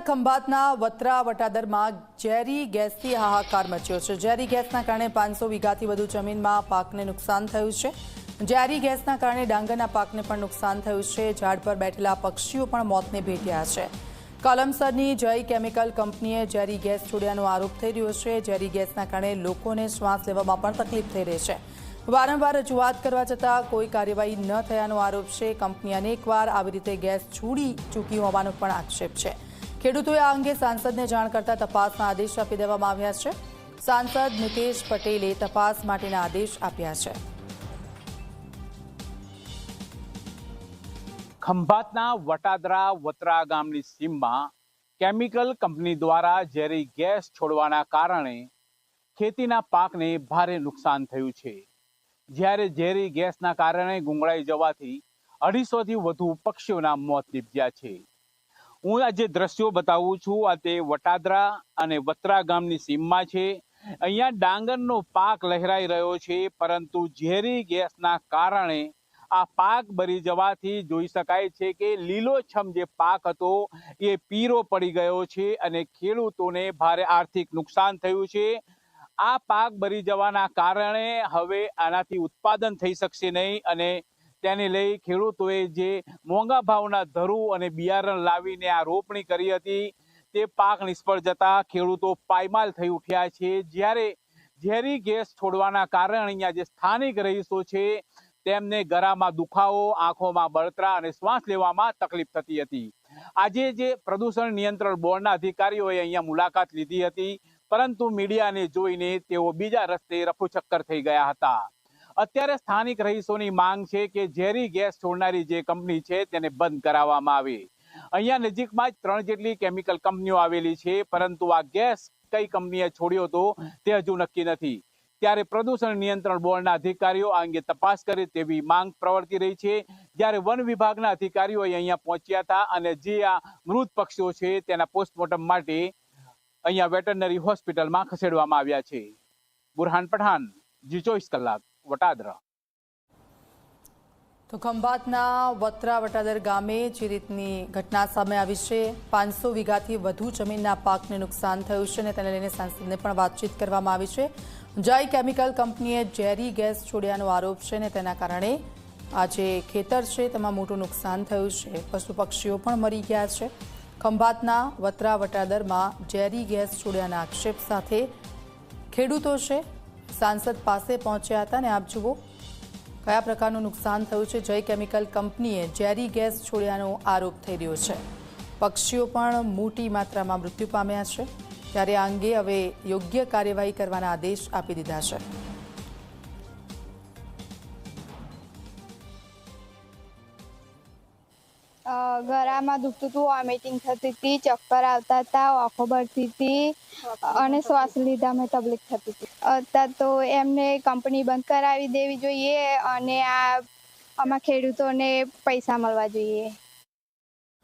ખંભાતના વત્રા વટાદરમાં ઝેરી ગેસથી હાહાકાર મચ્યો છે। ઝેરી ગેસના કારણે 500 વીઘાથી વધુ જમીનમાં પાકને નુકસાન થયું છે। ઝેરી ગેસના કારણે ડાંગરના પાકને પણ નુકસાન થયું છે। ઝાડ પર બેઠેલા પક્ષીઓ પણ મોતને ભેટ્યા છે। કલમસરની જય કેમિકલ કંપનીએ ઝેરી ગેસ છોડ્યાનો આરોપ થઈ રહ્યો છે। ઝેરી ગેસના કારણે લોકોને શ્વાસ લેવામાં પણ તકલીફ થઈ રહી છે। વારંવાર રજૂઆત કરવા છતાં કોઈ કાર્યવાહી ન થયાનો આરોપ છે। કંપની અનેકવાર આવી રીતે ગેસ છોડી ચૂકી હોવાનો પણ આક્ષેપ છે। ખેડૂતોએ આ અંગે સાંસદને જાણ કરતા તપાસના આદેશ આપી દેવામાં આવ્યા છે। સાંસદ નીતેશ પટેલે તપાસ માટેના આદેશ આપ્યા છે। ખંભાતના વટાદરા વત્રા ગામની સીમમાં કેમિકલ કંપની દ્વારા ઝેરી ગેસ છોડવાના કારણે ખેતીના પાકને ભારે નુકસાન થયું છે। જ્યારે ઝેરી ગેસના કારણે ગુંગળાઈ જવાથી 250થી વધુ પક્ષીઓના મોત નીપજ્યા છે। હું આજે દ્રશ્યો બતાવું છું। આ તે વટાદરા અને વત્રા ગામની સીમમાં છે। અહીંયા ડાંગરનો પાક લહેરાઈ રહ્યો છે, પરંતુ ઝેરી ગેસના કારણે આ પાક બળી જવાથી જોઈ શકાય છે કે લીલોછમ જે પાક હતો એ પીળો પડી ગયો છે અને ખેડૂતોને ભારે આર્થિક નુકસાન થયું છે। આ પાક બળી જવાના કારણે હવે આનાથી ઉત્પાદન થઈ શકશે નહીં અને તેને લઈ ખેડૂતોએ જે મોંઘા ભાવના ધરું અને બિયારણ લાવીને આ રોપણી કરી હતી તે પાક નિષ્ફળ જતા ખેડૂતો પાયમાલ થઈ ઉઠ્યા છે। જ્યારે ઝેરી ગેસ છોડવાના કારણે અહીંયા જે સ્થાનિક રહીશો છે તેમને ગળામાં દુખાવો, આંખોમાં બળતરા અને શ્વાસ લેવામાં તકલીફ થતી હતી। આજે જે પ્રદૂષણ નિયંત્રણ બોર્ડના અધિકારીઓએ અહીંયા મુલાકાત લીધી હતી, પરંતુ મીડિયાને જોઈને તેઓ બીજા રસ્તે રફુચક્કર થઈ ગયા હતા। અત્યારે સ્થાનિક રહીશોની માંગ છે કે ઝેરી ગેસ છોડનારી જે કંપની છે તેને બંધ કરાવવામાં આવે। અહીંયા નજીકમાં જ 3 જેટલી કેમિકલ કંપનીઓ આવેલી છે, પરંતુ આ ગેસ કઈ કંપનીએ છોડ્યો હતો તે હજુ નક્કી નથી। ત્યારે પ્રદૂષણ નિયંત્રણ બોર્ડના અધિકારીઓ આ અંગે તપાસ કરે તેવી માંગ પ્રવર્તી રહી છે। જ્યારે વન વિભાગના અધિકારીઓ અહીંયા પહોંચ્યા હતા અને જે આ મૃત પક્ષીઓ છે તેના પોસ્ટમોર્ટમ માટે અહીંયા વેટરનરી હોસ્પિટલમાં ખસેડવામાં આવ્યા છે। બુરહાન પઠાણ, જી24 કલાક, વટાદરા। તો ખંભાતના વત્રા વટાદર ગામે જે રીતની ઘટના સામે આવી છે, 500 વીઘાથી વધુ જમીનના પાકને નુકસાન થયું છે અને તેને લઈને સાંસદને પણ વાતચીત કરવામાં આવી છે। જય કેમિકલ કંપનીએ ઝેરી ગેસ છોડ્યાનો આરોપ છે અને તેના કારણે આ જે ખેતર છે તેમાં મોટું નુકસાન થયું છે। પશુ પક્ષીઓ પણ મરી ગયા છે। ખંભાતના વત્રા વટાદરમાં ઝેરી ગેસ છોડ્યાના આક્ષેપ સાથે ખેડૂતો છે સાંસદ પાસે પહોંચ્યા હતા અને આપ જુઓ કયા પ્રકારનું નુકસાન થયું છે। જય કેમિકલ કંપનીએ ઝેરી ગેસ છોડ્યાનો આરોપ થઈ રહ્યો છે। પક્ષીઓ પણ મોટી માત્રામાં મૃત્યુ પામ્યા છે। ત્યારે આ અંગે હવે યોગ્ય કાર્યવાહી કરવાના આદેશ આપી દીધા છે। ગળામાં દુખતું હતું, વોમિટિંગ થતી હતી, ચક્કર આવતા હતા, આંખો બળતી હતી અને શ્વાસ લીધામાં તકલીફ થતી હતી। અત્યારે તો એમને કંપની બંધ કરાવી દેવી જોઈએ અને આમાં ખેડૂતોને પૈસા મળવા જોઈએ।